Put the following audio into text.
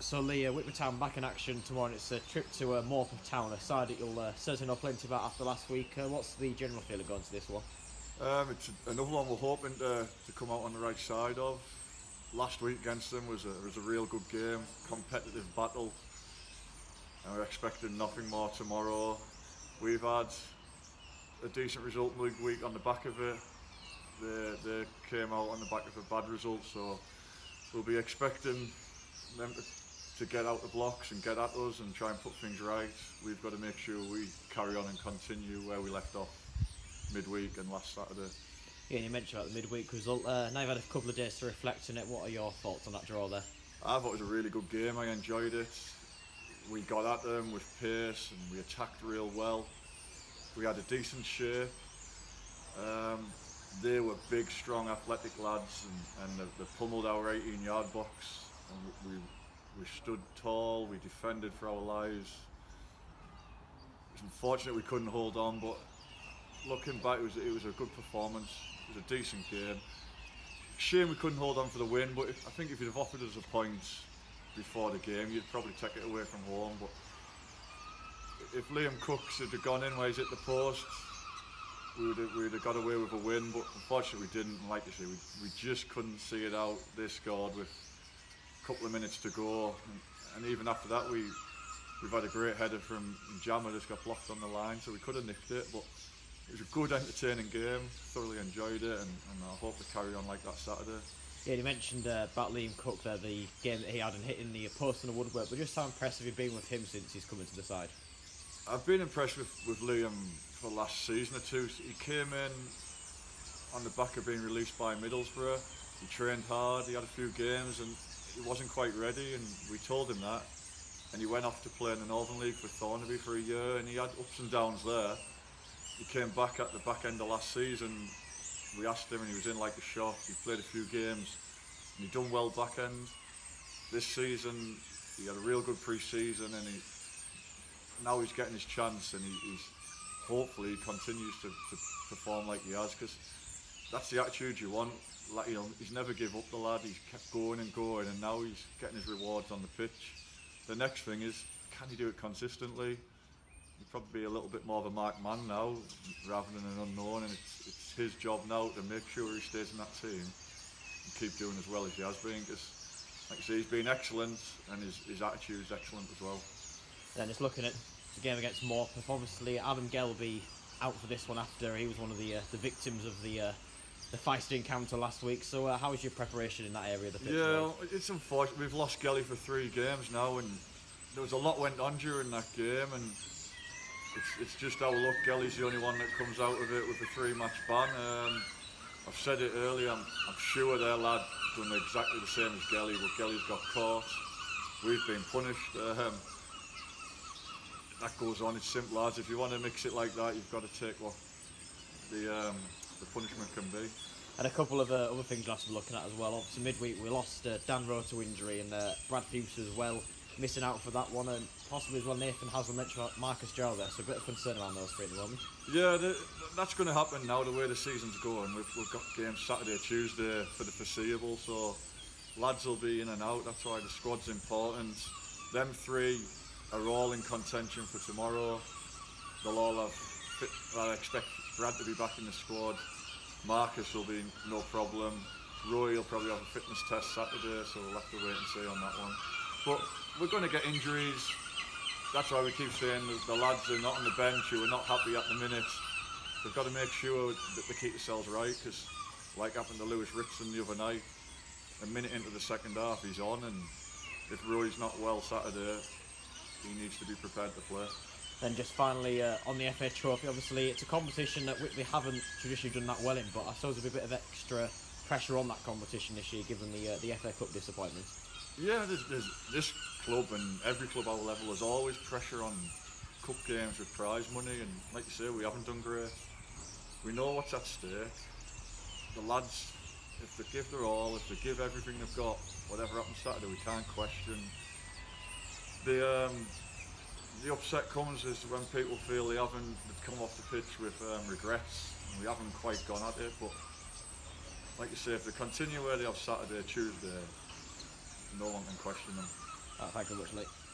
So Lee, Whitby Town back in action tomorrow, and it's a trip to Morpeth Town, a side that you'll certainly know plenty about after last week. What's the general feeling going to this one? It's another one we're hoping to come out on the right side of. Last week against them was a real good game, competitive battle, and we're expecting nothing more tomorrow. We've had a decent result midweek on the back of it. They came out on the back of a bad result, so we'll be expecting them to get out the blocks and get at us and try and put things right. We've got to make sure we carry on and continue where we left off midweek and last Saturday. Yeah, you mentioned about the midweek result. Now you've had a couple of days to reflect on it. What are your thoughts on that draw there? I thought it was a really good game. I enjoyed it. We got at them with pace and we attacked real well. We had a decent shape. They were big, strong, athletic lads, and they pummeled our 18-yard box. And we stood tall. We defended for our lives. It's unfortunate we couldn't hold on, but looking back, it was a good performance. It was a decent game. Shame we couldn't hold on for the win, but I think if you'd have offered us a point before the game, you'd probably take it away from home. But if Liam Cooks had gone in where he's at the post, we'd have got away with a win, but unfortunately we didn't. And like I say, we just couldn't see it out. They scored with a couple of minutes to go, and even after that we've had a great header from Jammer that's got blocked on the line, so we could have nicked it. But it was a good, entertaining game. Thoroughly enjoyed it, and I hope to carry on like that Saturday. Yeah, you mentioned about Liam Cook there, the game that he had and hitting the post and the woodwork, but just how impressive you've been with him since he's come into the side. I've been impressed with Liam for the last season or two. He came in on the back of being released by Middlesbrough. He trained hard, he had a few games, and he wasn't quite ready, and we told him that. And he went off to play in the Northern League for Thornaby for a year, and he had ups and downs there. He came back at the back end of last season. We asked him and he was in like a shot. He played a few games and he done well back end. This season he had a real good pre-season, and now he's getting his chance, and he's hopefully continues to perform like he has, because that's the attitude you want. Like, he's never give up, the lad. He's kept going and going, and now he's getting his rewards on the pitch. The next thing is, can he do it consistently? He'd probably be a little bit more of a marked man now rather than an unknown, and it's his job now to make sure he stays in that team and keep doing as well as he has been, because like I say, he's been excellent, and his attitude is excellent as well. Then just looking at the game against Morpeth, obviously Adam Gelby out for this one after he was one of the victims of the feisty encounter last week. So how is your preparation in that area of the pitch? Yeah, it's unfortunate. We've lost Gelly for 3 games now, and there was a lot went on during that game, and it's just our luck. Gelly's the only one that comes out of it with a 3-match ban. I've said it earlier, I'm sure their lad done exactly the same as Gelly, but Gelly's got caught. We've been punished. That goes on. It's simple, lads. If you want to mix it like that, you've got to take what the punishment can be. And a couple of other things we'll have to be looking at as well. Obviously midweek we lost Dan Rowe to injury, and Brad Fuchs as well missing out for that one, and possibly as well Nathan Haslam mentioned about Marcus Jarl there, so a bit of concern around those 3 at the moment. Yeah, that's going to happen now, the way the season's going. We've got games Saturday, Tuesday for the foreseeable, so lads will be in and out. That's why the squad's important. Them 3 are all in contention for tomorrow. They'll all have I expect Brad to be back in the squad. Marcus will be no problem. Roy will probably have a fitness test Saturday, so we'll have to wait and see on that one. But we're going to get injuries. That's why we keep saying that the lads are not on the bench, who are not happy at the minute. They've got to make sure that they keep themselves right, because like happened to Lewis Ritson the other night, a minute into the second half he's on, and if Roy's not well Saturday, he needs to be prepared to play. Then just finally on the FA Trophy, obviously it's a competition that Whitby haven't traditionally done that well in, but I suppose there'll be a bit of extra pressure on that competition this year given the FA Cup disappointment. Yeah, there's this club, and every club at our level, there's always pressure on cup games with prize money, and like you say, we haven't done great. We know what's at stake. The lads, if they give their all, if they give everything they've got, whatever happens Saturday, we can't question. The upset comes is when people feel they've come off the pitch with regrets, and we haven't quite gone at it, but like you say, if they continue where they have Saturday, Tuesday, no one can question them. Thank you very much, Lee.